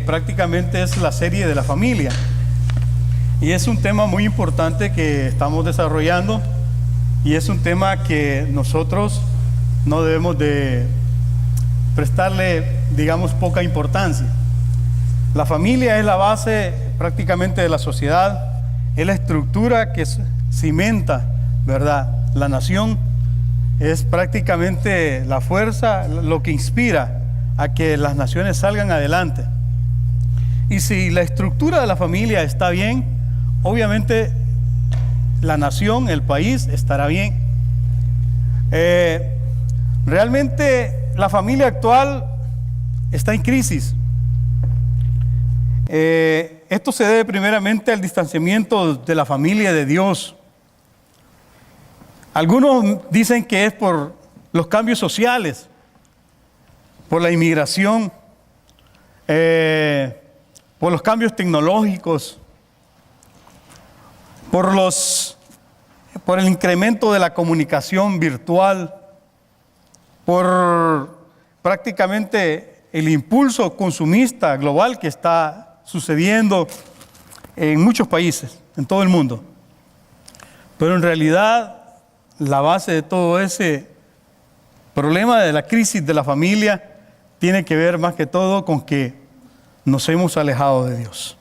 Prácticamente es la serie de la familia y es un tema muy importante que estamos desarrollando y es un tema que nosotros no debemos de prestarle, digamos, poca importancia. La familia es la base prácticamente de la sociedad, es la estructura que cimenta, ¿verdad?, la nación, es prácticamente la fuerza, lo que inspira a que las naciones salgan adelante. Y si la estructura de la familia está bien, obviamente la nación, el país estará bien. Realmente la familia actual está en crisis. Esto se debe primeramente al distanciamiento de la familia de Dios. Algunos dicen que es por los cambios sociales, por la inmigración, por los cambios tecnológicos, por el incremento de la comunicación virtual, por prácticamente el impulso consumista global que está sucediendo en muchos países, en todo el mundo. Pero en realidad, la base de todo ese problema de la crisis de la familia tiene que ver más que todo con que nos hemos alejado de Dios.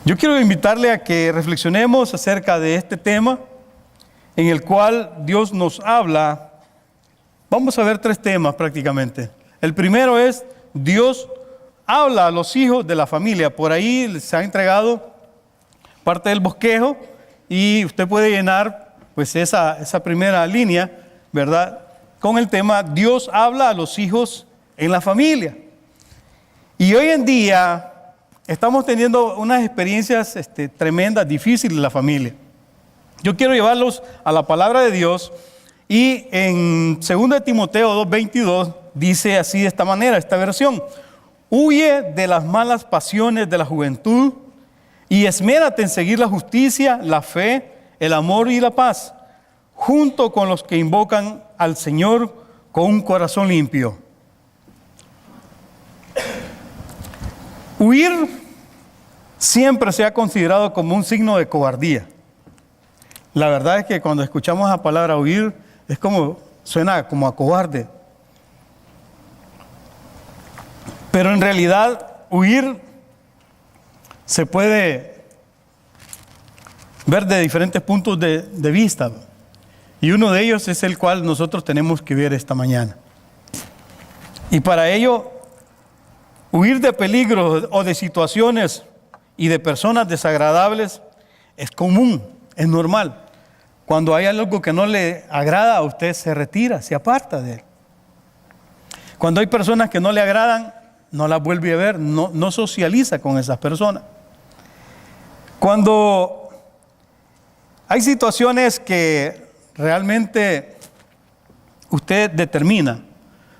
Yo quiero invitarle a que reflexionemos acerca de este tema en el cual Dios nos habla. Vamos a ver tres temas prácticamente. El primero es, Dios habla a los hijos de la familia. Por ahí se ha entregado parte del bosquejo y usted puede llenar pues esa primera línea, ¿verdad?, con el tema Dios habla a los hijos en la familia. Y hoy en día estamos teniendo unas experiencias tremendas, difíciles en la familia. Yo quiero llevarlos a la palabra de Dios y en 2 Timoteo 2:22 dice así de esta manera, esta versión: huye de las malas pasiones de la juventud y esmérate en seguir la justicia, la fe, el amor y la paz, junto con los que invocan al Señor con un corazón limpio. Huir siempre se ha considerado como un signo de cobardía. La verdad es que cuando escuchamos la palabra huir, suena como a cobarde. Pero en realidad, huir se puede ver de diferentes puntos de vista. Y uno de ellos es el cual nosotros tenemos que ver esta mañana. Y para ello, huir de peligros o de situaciones y de personas desagradables es común, es normal. Cuando hay algo que no le agrada a usted, se retira, se aparta de él. Cuando hay personas que no le agradan, no las vuelve a ver, no socializa con esas personas. Cuando hay situaciones que realmente usted determina,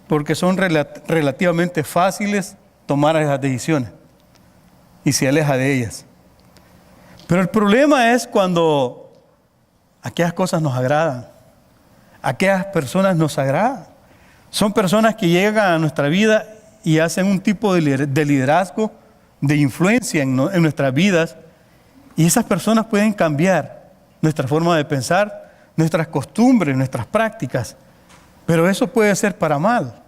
porque son relativamente fáciles tomar esas decisiones y se aleja de ellas. Pero el problema es cuando aquellas cosas nos agradan, aquellas personas nos agradan. Son personas que llegan a nuestra vida y hacen un tipo de liderazgo, de influencia en nuestras vidas, y esas personas pueden cambiar nuestra forma de pensar, nuestras costumbres, nuestras prácticas, pero eso puede ser para mal.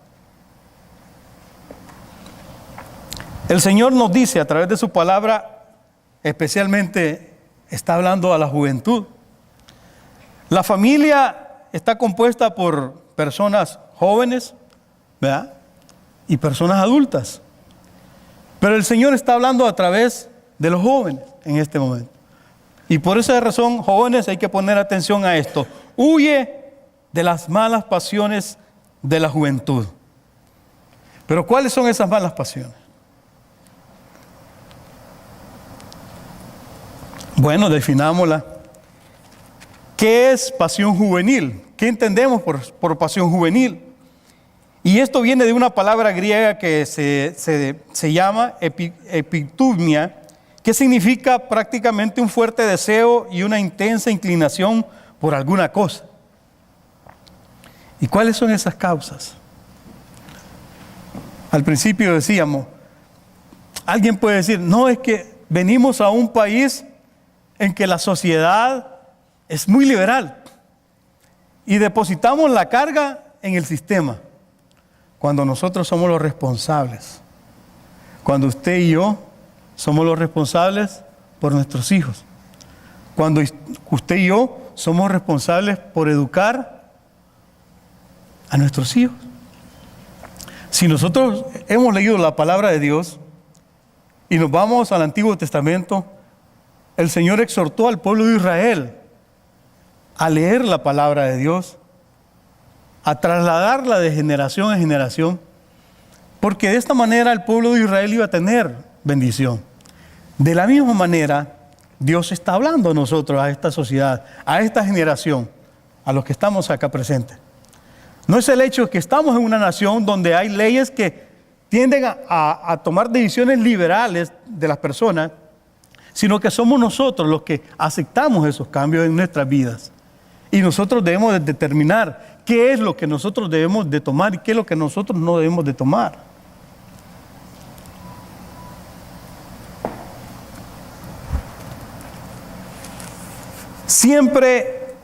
El Señor nos dice a través de su palabra, especialmente está hablando a la juventud. La familia está compuesta por personas jóvenes, ¿verdad?, y personas adultas. Pero el Señor está hablando a través de los jóvenes en este momento. Y por esa razón, jóvenes, hay que poner atención a esto. Huye de las malas pasiones de la juventud. Pero ¿cuáles son esas malas pasiones? Bueno, definámosla. ¿Qué es pasión juvenil? ¿Qué entendemos por pasión juvenil? Y esto viene de una palabra griega que se llama epitumia, que significa prácticamente un fuerte deseo y una intensa inclinación por alguna cosa. ¿Y cuáles son esas causas? Al principio decíamos, alguien puede decir, no, es que venimos a un país en que la sociedad es muy liberal y depositamos la carga en el sistema, cuando nosotros somos los responsables, cuando usted y yo somos los responsables por nuestros hijos, cuando usted y yo somos responsables por educar a nuestros hijos. Si nosotros hemos leído la palabra de Dios y nos vamos al Antiguo Testamento, el Señor exhortó al pueblo de Israel a leer la palabra de Dios, a trasladarla de generación en generación, porque de esta manera el pueblo de Israel iba a tener bendición. De la misma manera, Dios está hablando a nosotros, a esta sociedad, a esta generación, a los que estamos acá presentes. No es el hecho de que estamos en una nación donde hay leyes que tienden a tomar decisiones liberales de las personas, sino que somos nosotros los que aceptamos esos cambios en nuestras vidas. Y nosotros debemos de determinar qué es lo que nosotros debemos de tomar y qué es lo que nosotros no debemos de tomar. Siempre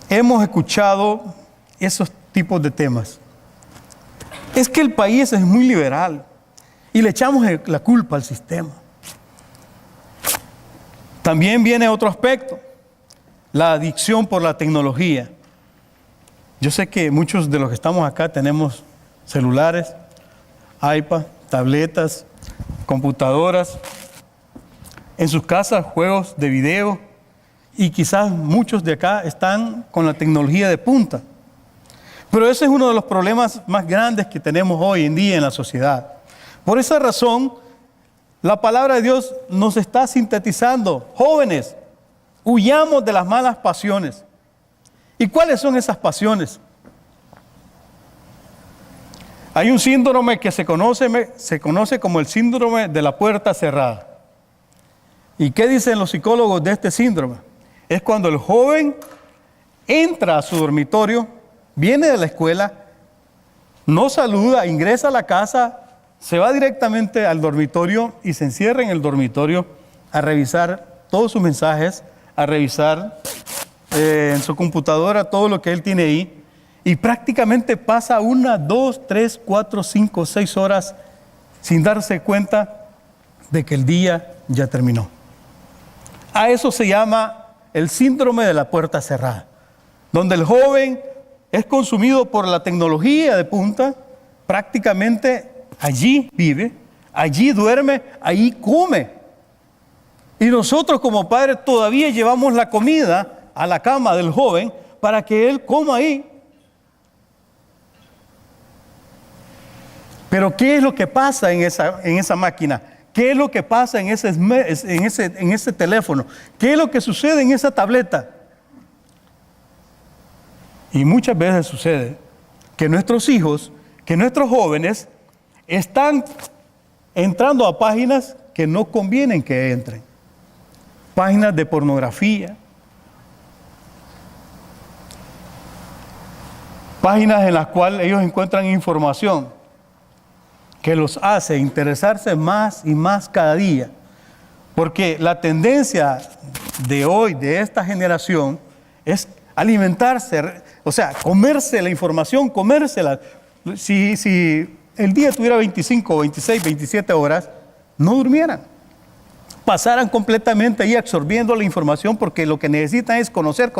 hemos escuchado esos tipos de temas. Es que el país es muy liberal y le echamos la culpa al sistema. También viene otro aspecto, la adicción por la tecnología. Yo sé que muchos de los que estamos acá tenemos celulares, iPad, tabletas, computadoras, en sus casas juegos de video, y quizás muchos de acá están con la tecnología de punta. Pero ese es uno de los problemas más grandes que tenemos hoy en día en la sociedad. Por esa razón, la palabra de Dios nos está sintetizando. Jóvenes, huyamos de las malas pasiones. ¿Y cuáles son esas pasiones? Hay un síndrome que se conoce como el síndrome de la puerta cerrada. ¿Y qué dicen los psicólogos de este síndrome? Es cuando el joven entra a su dormitorio, viene de la escuela, no saluda, ingresa a la casa, se va directamente al dormitorio y se encierra en el dormitorio a revisar todos sus mensajes, a revisar en su computadora todo lo que él tiene ahí, y prácticamente pasa 1, 2, 3, 4, 5, 6 horas sin darse cuenta de que el día ya terminó. A eso se llama el síndrome de la puerta cerrada, donde el joven es consumido por la tecnología de punta, prácticamente allí vive, allí duerme, allí come. Y nosotros como padres todavía llevamos la comida a la cama del joven para que él coma ahí. Pero ¿qué es lo que pasa en esa máquina? ¿Qué es lo que pasa en ese teléfono? ¿Qué es lo que sucede en esa tableta? Y muchas veces sucede que nuestros hijos, que nuestros jóvenes están entrando a páginas que no convienen que entren. Páginas de pornografía, páginas en las cuales ellos encuentran información que los hace interesarse más y más cada día. Porque la tendencia de hoy, de esta generación, es alimentarse, o sea, comerse la información, comérsela. Si el día tuviera 25, 26, 27 horas, no durmieran. Pasaran completamente ahí absorbiendo la información porque lo que necesitan es conocer.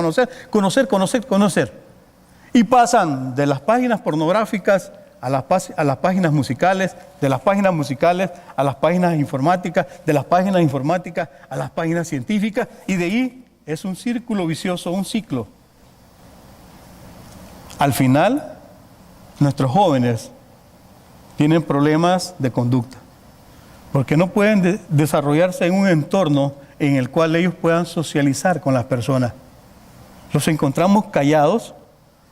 Y pasan de las páginas pornográficas a las páginas musicales, de las páginas musicales a las páginas informáticas, de las páginas informáticas a las páginas científicas, y de ahí es un círculo vicioso, un ciclo. Al final, nuestros jóvenes tienen problemas de conducta, porque no pueden desarrollarse en un entorno en el cual ellos puedan socializar con las personas. Los encontramos callados,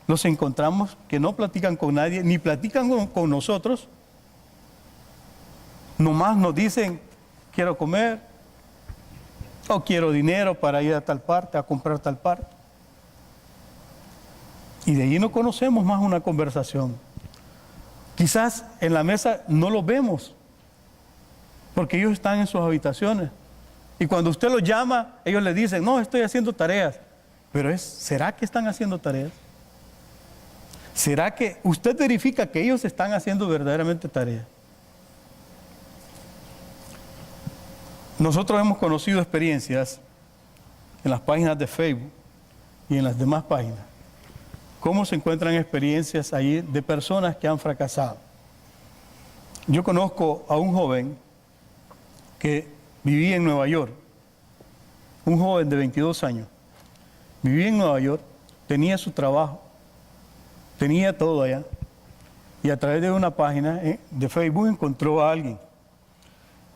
los encontramos que no platican con nadie, ni platican con nosotros. Nomás nos dicen, quiero comer, o quiero dinero para ir a tal parte, a comprar tal parte. Y de ahí no conocemos más una conversación. Quizás en la mesa no los vemos, porque ellos están en sus habitaciones. Y cuando usted los llama, ellos le dicen, no, estoy haciendo tareas. Pero ¿será que están haciendo tareas? ¿Será que usted verifica que ellos están haciendo verdaderamente tareas? Nosotros hemos conocido experiencias en las páginas de Facebook y en las demás páginas. ¿Cómo se encuentran experiencias ahí de personas que han fracasado? Yo conozco a un joven que vivía en Nueva York, un joven de 22 años. Vivía en Nueva York, tenía su trabajo, tenía todo allá. Y a través de una página de Facebook encontró a alguien.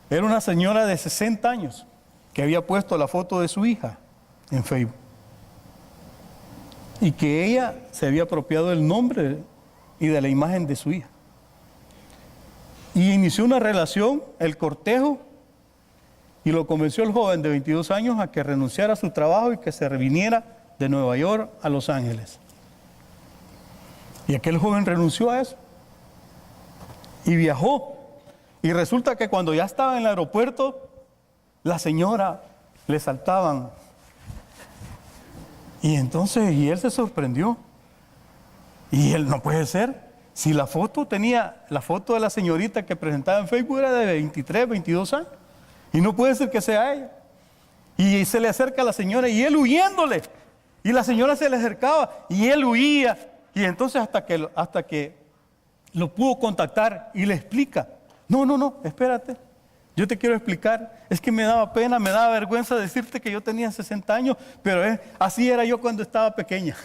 Era una señora de 60 años que había puesto la foto de su hija en Facebook. Y que ella se había apropiado del nombre y de la imagen de su hija. Y inició una relación, el cortejo, y lo convenció el joven de 22 años a que renunciara a su trabajo y que se viniera de Nueva York a Los Ángeles. Y aquel joven renunció a eso y viajó. Y resulta que cuando ya estaba en el aeropuerto, la señora le saltaban. Y entonces, él se sorprendió. Y él, no puede ser. Si la foto de la señorita que presentaba en Facebook era de 23, 22 años. Y no puede ser que sea ella. Y se le acerca a la señora y él huyéndole. Y la señora se le acercaba y él huía. Y entonces hasta que lo pudo contactar y le explica. No, espérate. Yo te quiero explicar. Es que me daba pena, me daba vergüenza decirte que yo tenía 60 años, pero así era yo cuando estaba pequeña.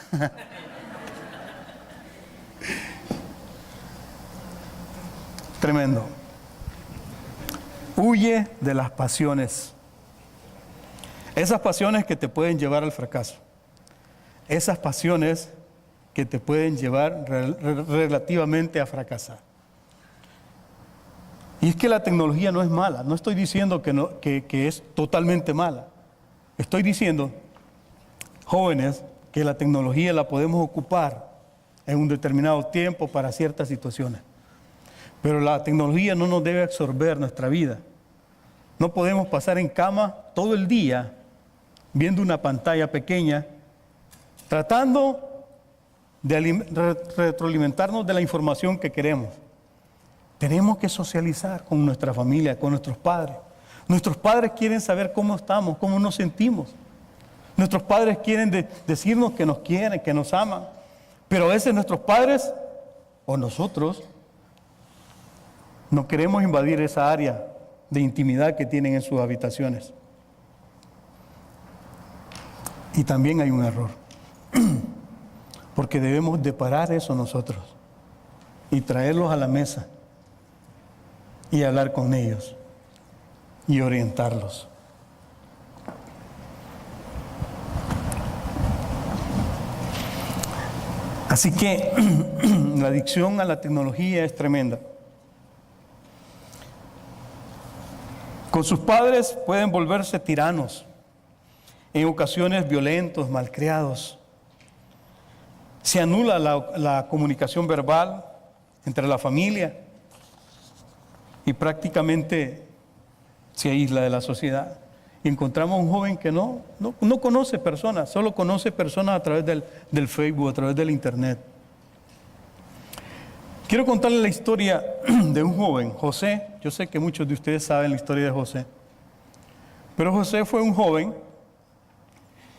Tremendo. Huye de las pasiones. Esas pasiones que te pueden llevar al fracaso. Esas pasiones que te pueden llevar relativamente a fracasar. Y es que la tecnología no es mala. No estoy diciendo que es totalmente mala. Estoy diciendo, jóvenes, que la tecnología la podemos ocupar en un determinado tiempo para ciertas situaciones. Pero la tecnología no nos debe absorber nuestra vida. No podemos pasar en cama todo el día viendo una pantalla pequeña, tratando de retroalimentarnos de la información que queremos. Tenemos que socializar con nuestra familia, con nuestros padres. Nuestros padres quieren saber cómo estamos, cómo nos sentimos. Nuestros padres quieren decirnos que nos quieren, que nos aman. Pero a veces nuestros padres o nosotros no queremos invadir esa área de intimidad que tienen en sus habitaciones. Y también hay un error, porque debemos de parar eso nosotros y traerlos a la mesa y hablar con ellos y orientarlos. Así que la adicción a la tecnología es tremenda. Con sus padres pueden volverse tiranos, en ocasiones violentos, malcriados. Se anula la comunicación verbal entre la familia y prácticamente se aísla de la sociedad. Y encontramos a un joven que no conoce personas, solo conoce personas a través del Facebook, a través del internet. Quiero contarles la historia de un joven, José. Yo sé que muchos de ustedes saben la historia de José. Pero José fue un joven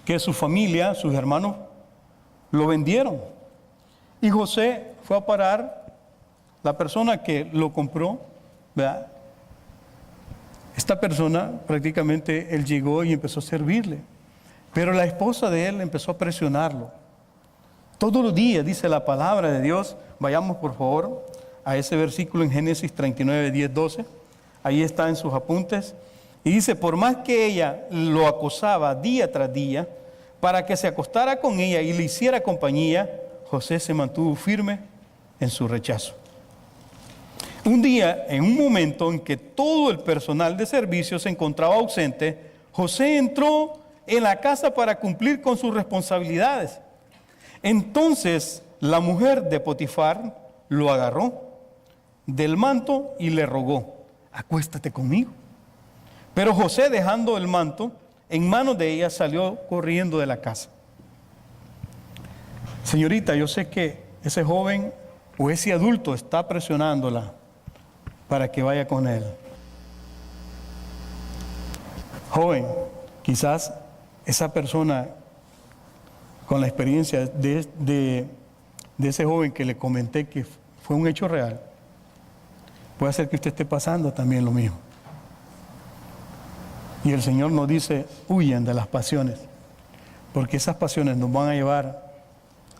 que su familia, sus hermanos, lo vendieron. Y José fue a parar, la persona que lo compró, ¿verdad? Esta persona prácticamente él llegó y empezó a servirle. Pero la esposa de él empezó a presionarlo. Todos los días, dice la palabra de Dios. Vayamos por favor a ese versículo en Génesis 39, 10, 12. Ahí está en sus apuntes. Y dice, por más que ella lo acosaba día tras día, para que se acostara con ella y le hiciera compañía, José se mantuvo firme en su rechazo. Un día, en un momento en que todo el personal de servicio se encontraba ausente, José entró en la casa para cumplir con sus responsabilidades. Entonces, la mujer de Potifar lo agarró, del manto y le rogó: acuéstate conmigo. Pero José, dejando el manto en manos de ella, salió corriendo de la casa. Señorita, yo sé que ese joven o ese adulto está presionándola para que vaya con él. Joven, quizás esa persona, con la experiencia de ese joven que le comenté que fue un hecho real, puede ser que usted esté pasando también lo mismo. Y el Señor nos dice: huyan de las pasiones, porque esas pasiones nos van a llevar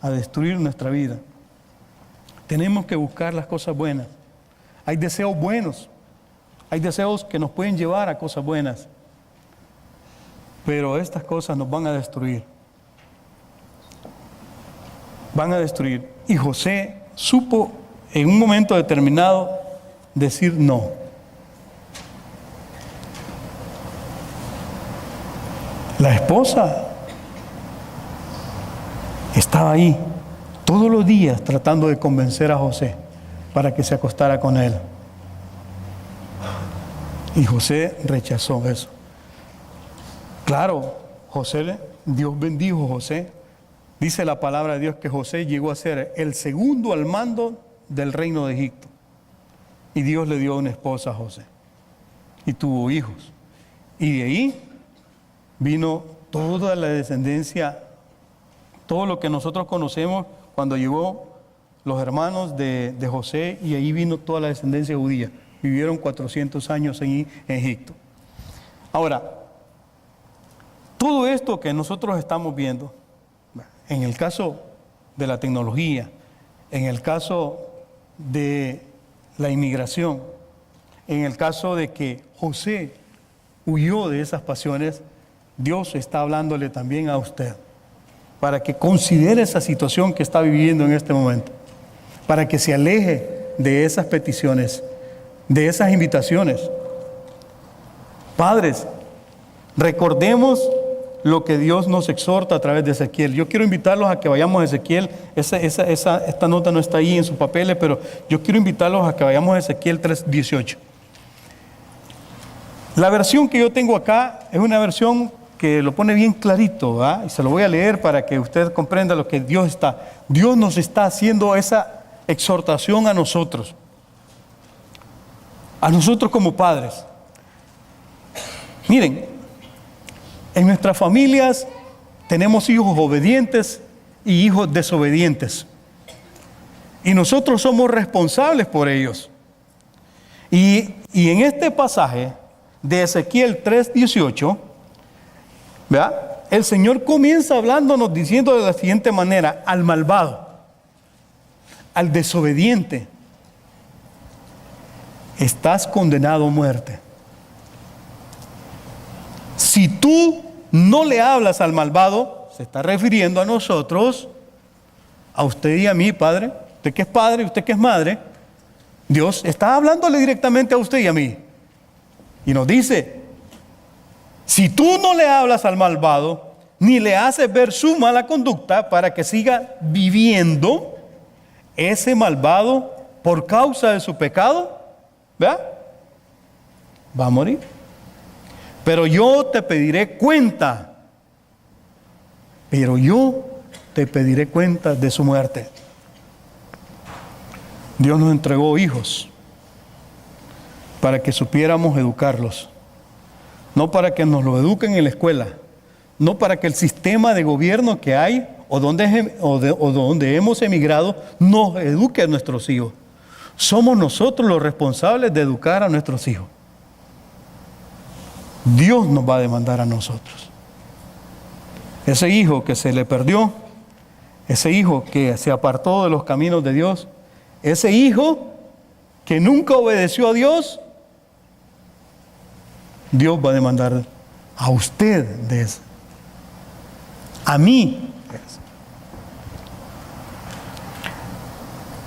a destruir nuestra vida. Tenemos que buscar las cosas buenas. Hay deseos buenos, hay deseos que nos pueden llevar a cosas buenas, pero estas cosas nos van a destruir. Van a destruir. Y José supo en un momento determinado decir no. La esposa estaba ahí todos los días tratando de convencer a José para que se acostara con él. Y José rechazó eso. Claro, Dios bendijo a José. Dice la palabra de Dios que José llegó a ser el segundo al mando del reino de Egipto. Y Dios le dio una esposa a José. Y tuvo hijos. Y de ahí vino toda la descendencia, todo lo que nosotros conocemos cuando llegó los hermanos de José, y ahí vino toda la descendencia judía. Vivieron 400 años en Egipto. Ahora, todo esto que nosotros estamos viendo, en el caso de la tecnología, en el caso de la inmigración, en el caso de que José huyó de esas pasiones, Dios está hablándole también a usted para que considere esa situación que está viviendo en este momento, para que se aleje de esas peticiones, de esas invitaciones. Padres, recordemos lo que Dios nos exhorta a través de Ezequiel. Yo quiero invitarlos a que vayamos a Ezequiel. Esta nota no está ahí en sus papeles, pero yo quiero invitarlos a que vayamos a Ezequiel 3:18. La versión que yo tengo acá es una versión que lo pone bien clarito, ¿verdad? Y se lo voy a leer para que usted comprenda lo que Dios nos está haciendo esa exhortación a nosotros como padres. Miren, en nuestras familias tenemos hijos obedientes y hijos desobedientes, y nosotros somos responsables por ellos. Y en este pasaje de Ezequiel 3:18, ¿verdad?, el Señor comienza hablándonos diciendo de la siguiente manera: al malvado, al desobediente, estás condenado a muerte. Si tú no le hablas al malvado, se está refiriendo a nosotros, a usted y a mí, padre. Usted que es padre, usted que es madre, Dios está hablándole directamente a usted y a mí. Y nos dice: si tú no le hablas al malvado, ni le haces ver su mala conducta para que siga viviendo, ese malvado, por causa de su pecado, ¿verdad?, va a morir. Pero yo te pediré cuenta. Pero yo te pediré cuenta de su muerte. Dios nos entregó hijos para que supiéramos educarlos. No para que nos lo eduquen en la escuela. No para que el sistema de gobierno que hay o donde hemos emigrado nos eduque a nuestros hijos. Somos nosotros los responsables de educar a nuestros hijos. Dios nos va a demandar a nosotros. Ese hijo que se le perdió, ese hijo que se apartó de los caminos de Dios, ese hijo que nunca obedeció a Dios, Dios va a demandar a usted de eso, a mí.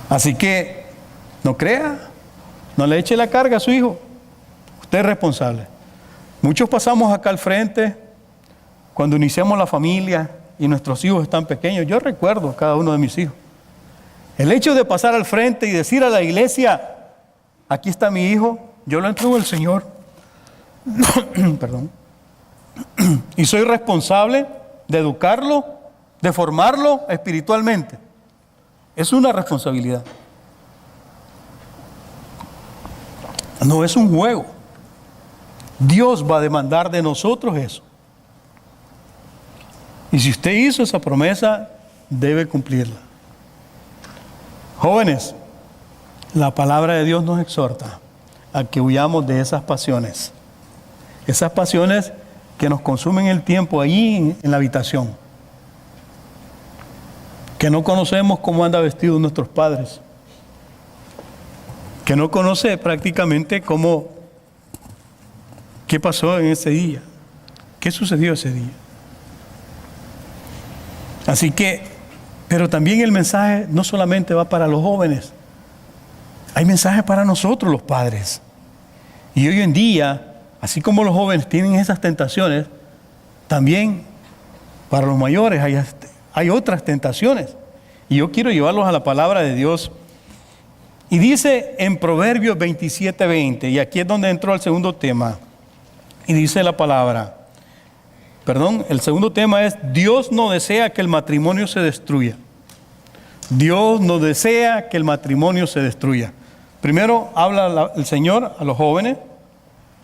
Así que no crea, no le eche la carga a su hijo. Usted es responsable. Muchos pasamos acá al frente cuando iniciamos la familia y nuestros hijos están pequeños. Yo recuerdo a cada uno de mis hijos. El hecho de pasar al frente y decir a la iglesia: aquí está mi hijo, yo lo entrego al Señor, perdón, y soy responsable de educarlo, de formarlo espiritualmente. Es una responsabilidad. No es un juego. Dios va a demandar de nosotros eso. Y si usted hizo esa promesa, debe cumplirla. Jóvenes, la palabra de Dios nos exhorta a que huyamos de esas pasiones. Esas pasiones que nos consumen el tiempo allí en la habitación. Que no conocemos cómo anda vestidos nuestros padres. Que no conoce prácticamente qué pasó en ese día. ¿Qué sucedió ese día? Así que, pero también el mensaje no solamente va para los jóvenes. Hay mensajes para nosotros los padres. Y hoy en día, así como los jóvenes tienen esas tentaciones, también para los mayores hay otras tentaciones. Y yo quiero llevarlos a la palabra de Dios. Y dice en Proverbios 27:20, y aquí es donde entró el segundo tema. Y dice la palabra, el segundo tema es: Dios no desea que el matrimonio se destruya. Dios no desea que el matrimonio se destruya. Primero habla el Señor a los jóvenes,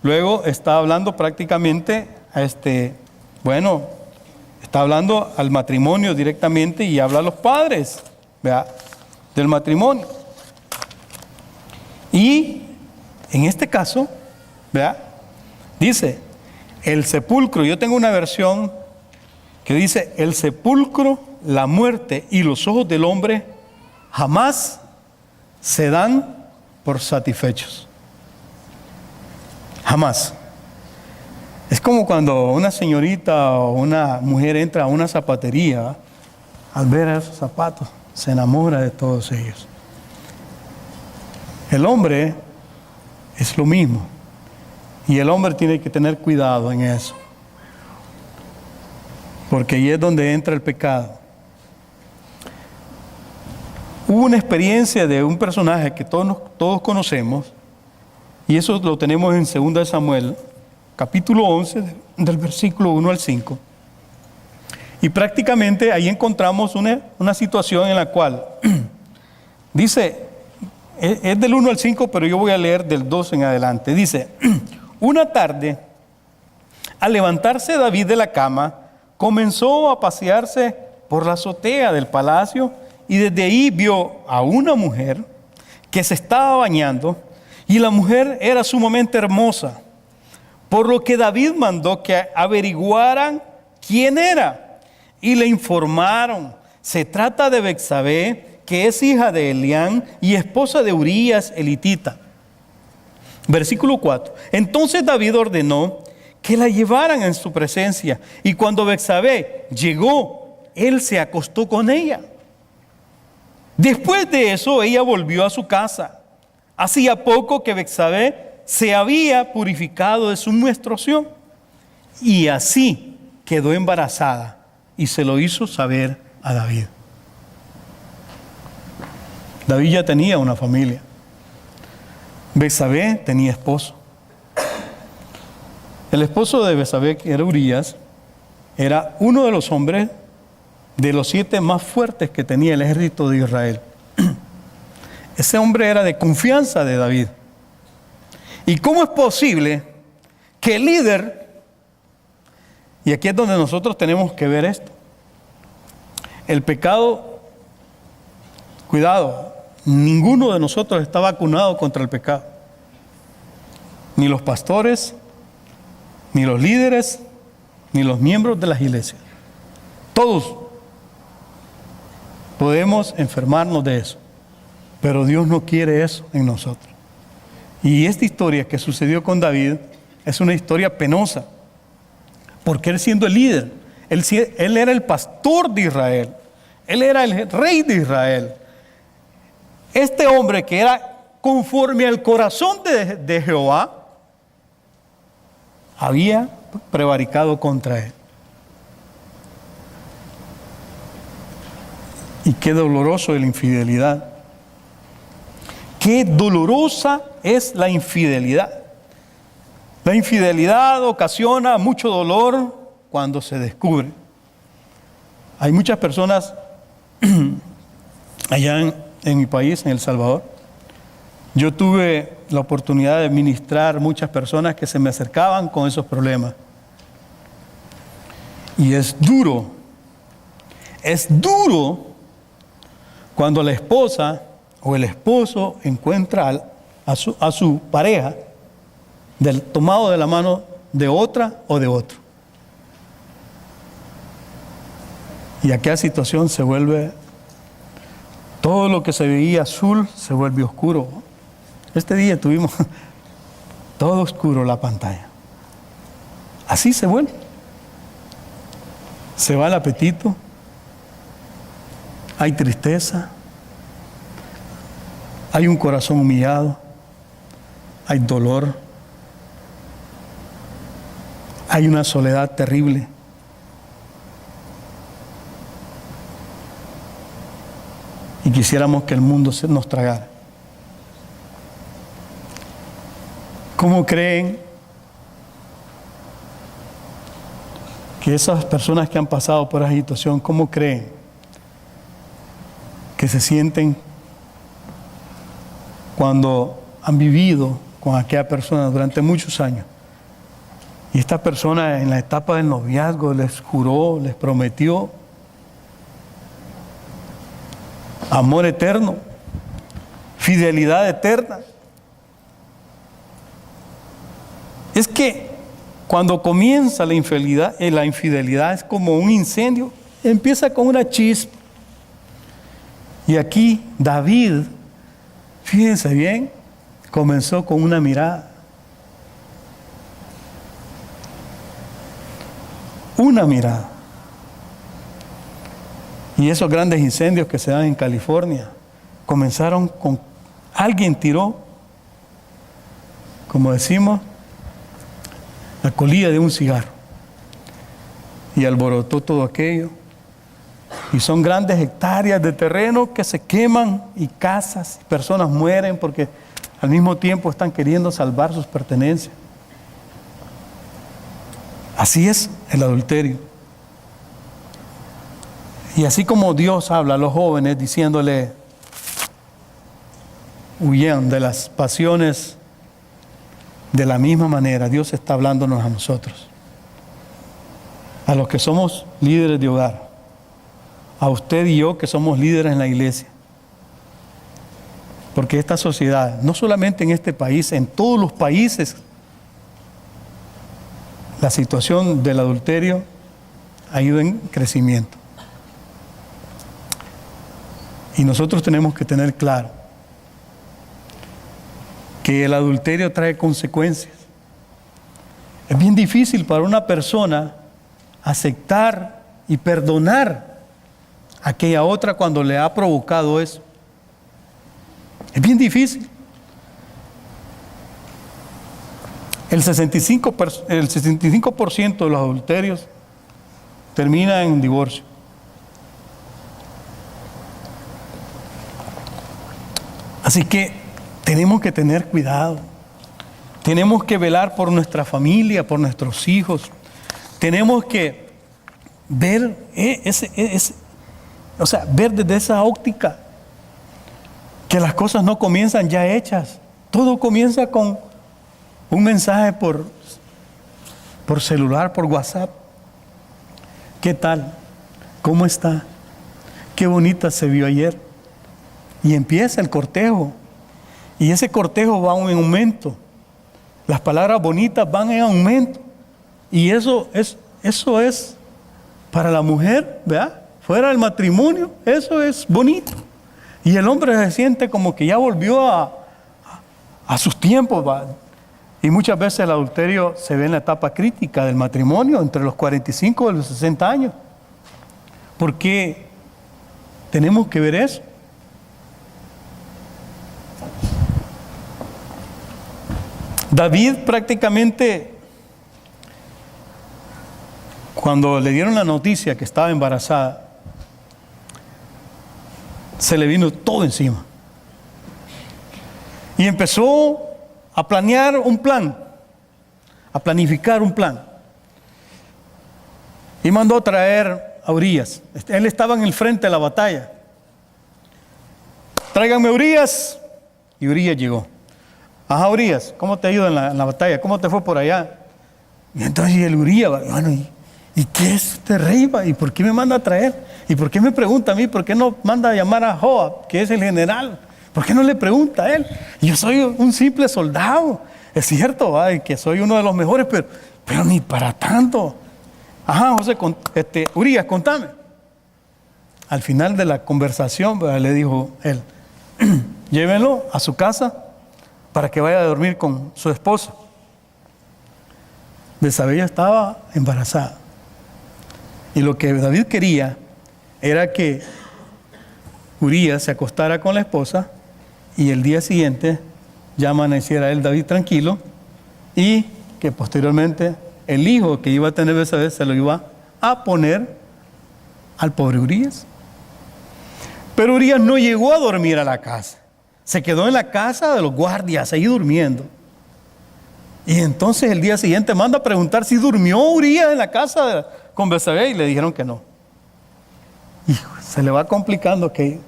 luego está hablando prácticamente está hablando al matrimonio directamente y habla a los padres, del matrimonio. Y en este caso, dice, el sepulcro, yo tengo una versión que dice, el sepulcro, la muerte y los ojos del hombre jamás se dan por satisfechos. Jamás. Es como cuando una señorita o una mujer entra a una zapatería, al ver esos zapatos, se enamora de todos ellos. El hombre es lo mismo. Y el hombre tiene que tener cuidado en eso. Porque ahí es donde entra el pecado. Hubo una experiencia de un personaje que todos conocemos, y eso lo tenemos en 2 Samuel, capítulo 11, del versículo 1 al 5. Y prácticamente ahí encontramos una situación en la cual dice, es del 1 al 5, pero yo voy a leer del 2 en adelante. Dice, una tarde, al levantarse David de la cama, comenzó a pasearse por la azotea del palacio y desde ahí vio a una mujer que se estaba bañando y la mujer era sumamente hermosa, por lo que David mandó que averiguaran quién era y le informaron, se trata de Betsabé, que es hija de Elián y esposa de Urías elitita. Versículo 4. Entonces David ordenó que la llevaran en su presencia y cuando Betsabé llegó, él se acostó con ella. Después de eso, ella volvió a su casa. Hacía poco que Betsabé se había purificado de su menstruación y así quedó embarazada y se lo hizo saber a David. David ya tenía una familia. Betsabé tenía esposo. El esposo de Betsabé, que era Urías, era uno de los hombres de los 7 más fuertes que tenía el ejército de Israel. Ese hombre era de confianza de David. ¿Y cómo es posible que el líder, y aquí es donde nosotros tenemos que ver esto, el pecado, cuidado, ninguno de nosotros está vacunado contra el pecado, ni los pastores, ni los líderes, ni los miembros de las iglesias. Todos podemos enfermarnos de eso, pero Dios no quiere eso en nosotros. Y esta historia que sucedió con David es una historia penosa, porque él siendo el líder, él era el pastor de Israel, él era el rey de Israel. Este hombre que era conforme al corazón de Jehová, había prevaricado contra él. Y qué doloroso es la infidelidad. qué dolorosa es la infidelidad. La infidelidad ocasiona mucho dolor cuando se descubre. Hay muchas personas allá en mi país, en El Salvador. Yo tuve la oportunidad de ministrar muchas personas que se me acercaban con esos problemas. Y es duro cuando la esposa o el esposo encuentra a su pareja tomado de la mano de otra o de otro. Y aquella situación se vuelve, todo lo que se veía azul se vuelve oscuro. Este día tuvimos todo oscuro la pantalla. Así se vuelve. Se va el apetito, hay tristeza, hay un corazón humillado, hay dolor, hay una soledad terrible. Y quisiéramos que el mundo nos tragara. ¿Cómo creen que esas personas que han pasado por esa situación, cómo creen que se sienten cuando han vivido con aquella persona durante muchos años? Y esta persona en la etapa del noviazgo les juró, les prometió amor eterno, fidelidad eterna. Es que cuando comienza la infidelidad es como un incendio, empieza con una chispa. Y aquí David, fíjense bien, comenzó con una mirada. Una mirada. Y esos grandes incendios que se dan en California comenzaron con alguien tiró, como decimos, la colilla de un cigarro y alborotó todo aquello. Y son grandes hectáreas de terreno que se queman y casas y personas mueren porque al mismo tiempo están queriendo salvar sus pertenencias. Así es el adulterio. Y así como Dios habla a los jóvenes diciéndole, huyan de las pasiones, de la misma manera Dios está hablándonos a nosotros, a los que somos líderes de hogar, a usted y yo que somos líderes en la iglesia. Porque esta sociedad, no solamente en este país, en todos los países, la situación del adulterio ha ido en crecimiento. Y nosotros tenemos que tener claro que el adulterio trae consecuencias. Es bien difícil para una persona aceptar y perdonar a aquella otra cuando le ha provocado eso. Es bien difícil. El 65% de los adulterios termina en divorcio. Así que tenemos que tener cuidado. Tenemos que velar por nuestra familia, por nuestros hijos. Tenemos que ver ver desde esa óptica que las cosas no comienzan ya hechas. Todo comienza con un mensaje por celular, por WhatsApp. ¿Qué tal? ¿Cómo está? Qué bonita se vio ayer. Y empieza el cortejo. Y ese cortejo va en aumento. Las palabras bonitas van en aumento. Y eso es para la mujer, ¿verdad? Fuera del matrimonio, eso es bonito. Y el hombre se siente como que ya volvió a sus tiempos, ¿va? Y muchas veces el adulterio se ve en la etapa crítica del matrimonio, entre los 45 y los 60 años. ¿Por qué tenemos que ver eso? David prácticamente, cuando le dieron la noticia que estaba embarazada, se le vino todo encima. Y empezó a planear un plan, a planificar un plan. Y mandó a traer a Urías. Él estaba en el frente de la batalla. Tráiganme a Urías. Y Urías llegó. Ajá, Urías, ¿cómo te ha ido en la batalla? ¿Cómo te fue por allá? Y entonces el Urías, bueno, ¿y qué es este rey? ¿Y por qué me manda a traer? ¿Y por qué me pregunta a mí? ¿Por qué no manda a llamar a Joab, que es el general? ¿Por qué no le pregunta a él? Yo soy un simple soldado. Es cierto, que soy uno de los mejores, pero ni para tanto. Ajá, José, Urías, contame. Al final de la conversación, le dijo él, llévenlo a su casa para que vaya a dormir con su esposa. Betsabé estaba embarazada. Y lo que David quería era que Urías se acostara con la esposa y el día siguiente ya amaneciera él, David, tranquilo, y que posteriormente el hijo que iba a tener Betsabé se lo iba a poner al pobre Urías. Pero Urías no llegó a dormir a la casa. Se quedó en la casa de los guardias, ahí durmiendo. Y entonces el día siguiente manda a preguntar si durmió Urías en la casa con Betsabé y le dijeron que no. Y se le va complicando que...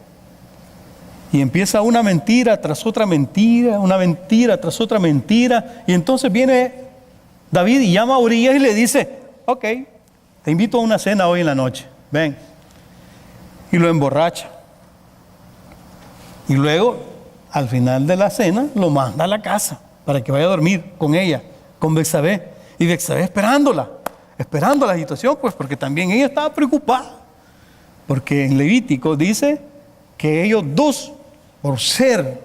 Y empieza una mentira tras otra mentira, una mentira tras otra mentira. Y entonces viene David y llama a Urías y le dice, ok, te invito a una cena hoy en la noche, ven. Y lo emborracha. Y luego, al final de la cena, lo manda a la casa para que vaya a dormir con ella, con Betsabé. Y Betsabé esperando la situación, pues porque también ella estaba preocupada. Porque en Levítico dice que ellos dos, por ser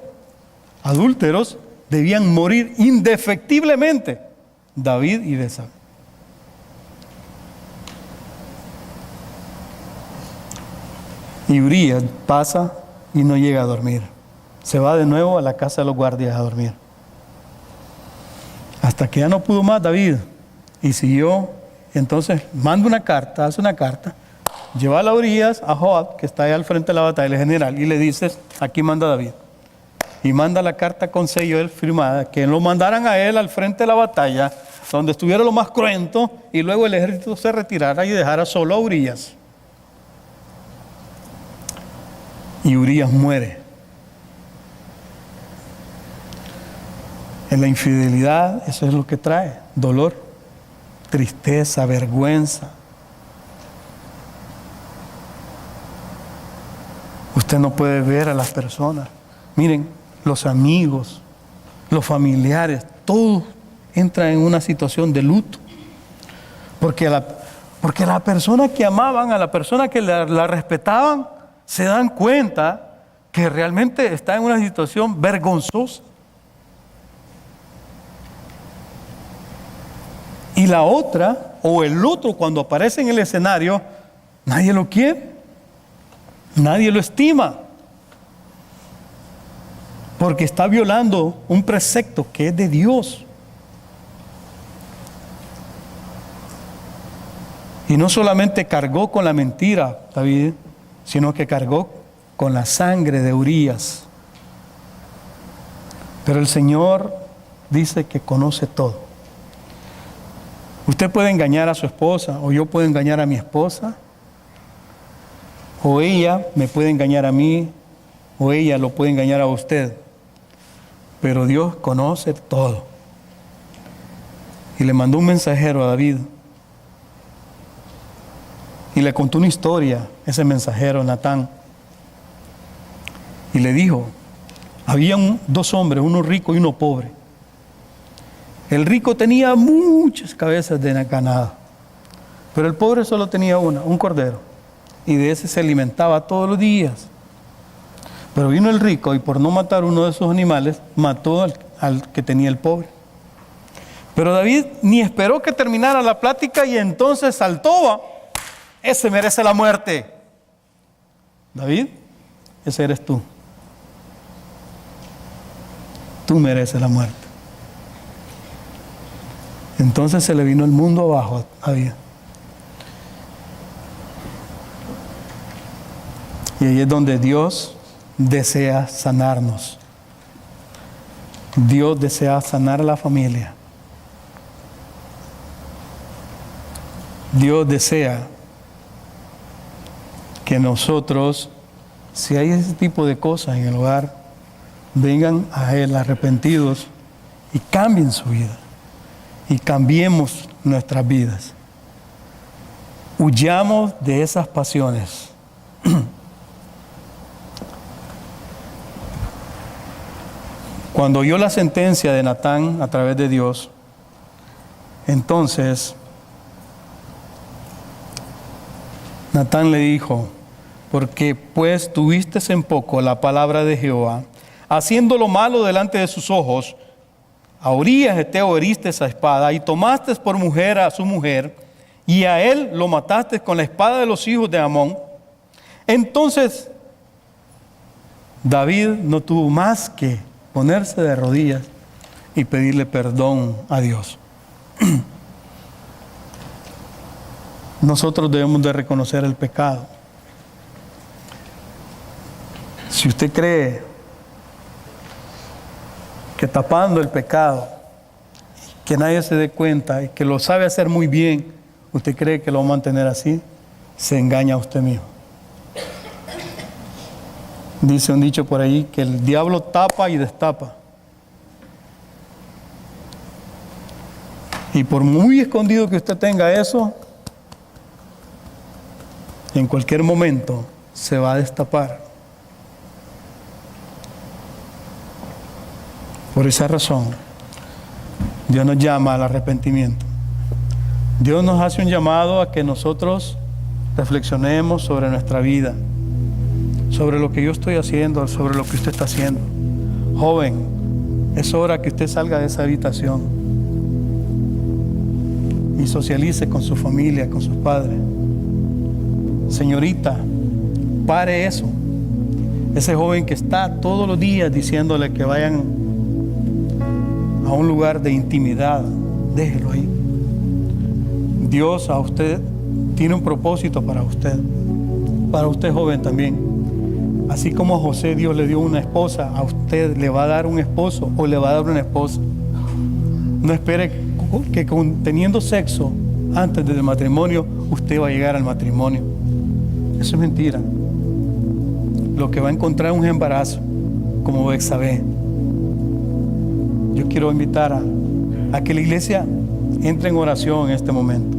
adúlteros, debían morir indefectiblemente, David y Betsabé. Y Urías pasa y no llega a dormir. Se va de nuevo a la casa de los guardias a dormir. Hasta que ya no pudo más David y siguió. Entonces manda una carta, hace una carta, lleva a Urías a Joab, que está ahí al frente de la batalla, el general, y le dice, aquí manda David. Y manda la carta con sello él firmada, que lo mandaran a él al frente de la batalla, donde estuviera lo más cruento, y luego el ejército se retirara y dejara solo a Urías. Y Urías muere. En la infidelidad, eso es lo que trae: dolor, tristeza, vergüenza. Usted no puede ver a las personas. Miren, los amigos, los familiares, todos entran en una situación de luto. Porque la persona que amaban, a la persona que la respetaban, se dan cuenta que realmente está en una situación vergonzosa. Y la otra, o el otro, cuando aparece en el escenario, nadie lo quiere, nadie lo estima, porque está violando un precepto que es de Dios. Y no solamente cargó con la mentira, David, sino que cargó con la sangre de Urías. Pero el Señor dice que conoce todo. Usted puede engañar a su esposa, o yo puedo engañar a mi esposa, o ella me puede engañar a mí, o ella lo puede engañar a usted. Pero Dios conoce todo. Y le mandó un mensajero a David. Y le contó una historia, ese mensajero, Natán. Y le dijo, había dos hombres, uno rico y uno pobre. El rico tenía muchas cabezas de ganado, pero el pobre solo tenía una, un cordero. Y de ese se alimentaba todos los días. Pero vino el rico y por no matar uno de esos animales, mató al que tenía el pobre. Pero David ni esperó que terminara la plática y entonces saltó. Ese merece la muerte. David, ese eres tú. Tú mereces la muerte. Entonces se le vino el mundo abajo a David. Y ahí es donde Dios desea sanarnos. Dios desea sanar a la familia. Dios desea que nosotros, si hay ese tipo de cosas en el hogar, vengan a Él arrepentidos y cambien su vida. Y cambiemos nuestras vidas. Huyamos de esas pasiones. Cuando oyó la sentencia de Natán a través de Dios, entonces Natán le dijo: porque pues tuviste en poco la palabra de Jehová, haciendo lo malo delante de sus ojos, a Urías Heteo heriste esa espada y tomaste por mujer a su mujer, y a él lo mataste con la espada de los hijos de Amón. Entonces David no tuvo más que ponerse de rodillas y pedirle perdón a Dios. Nosotros debemos de reconocer el pecado. Si usted cree que tapando el pecado, que nadie se dé cuenta y que lo sabe hacer muy bien, usted cree que lo va a mantener así, se engaña a usted mismo. Dice un dicho por ahí que el diablo tapa y destapa. Y por muy escondido que usted tenga eso, en cualquier momento se va a destapar. Por esa razón, Dios nos llama al arrepentimiento. Dios nos hace un llamado a que nosotros reflexionemos sobre nuestra vida, sobre lo que yo estoy haciendo, sobre lo que usted está haciendo. Joven, es hora que usted salga de esa habitación y socialice con su familia, con sus padres. Señorita, pare eso. Ese joven que está todos los días diciéndole que vayan a un lugar de intimidad, déjelo ahí. Dios a usted tiene un propósito para usted joven también. Así como a José Dios le dio una esposa, a usted le va a dar un esposo o le va a dar una esposa. No espere que teniendo sexo antes del matrimonio usted va a llegar al matrimonio. Eso es mentira. Lo que va a encontrar es un embarazo, como Betsabé. Yo quiero invitar a que la iglesia entre en oración en este momento.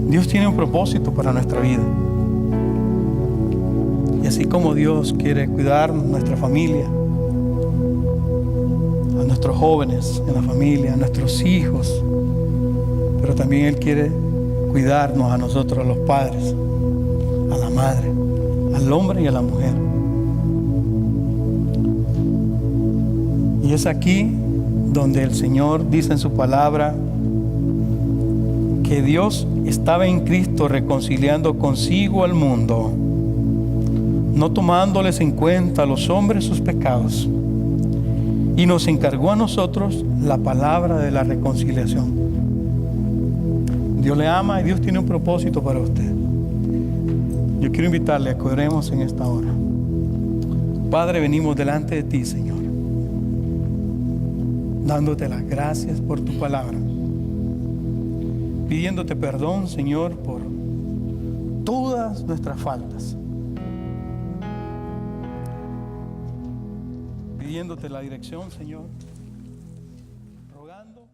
Dios tiene un propósito para nuestra vida. Y así como Dios quiere cuidar nuestra familia, a nuestros jóvenes en la familia, a nuestros hijos, pero también Él quiere cuidarnos a nosotros, a los padres, a la madre, al hombre y a la mujer. Y es aquí donde el Señor dice en su palabra que Dios estaba en Cristo reconciliando consigo al mundo, no tomándoles en cuenta a los hombres sus pecados, y nos encargó a nosotros la palabra de la reconciliación. Dios le ama y Dios tiene un propósito para usted. Yo quiero invitarle a que oremos en esta hora. Padre, venimos delante de ti, Señor, dándote las gracias por tu palabra, pidiéndote perdón, Señor, por todas nuestras faltas, pidiéndote la dirección, Señor, rogando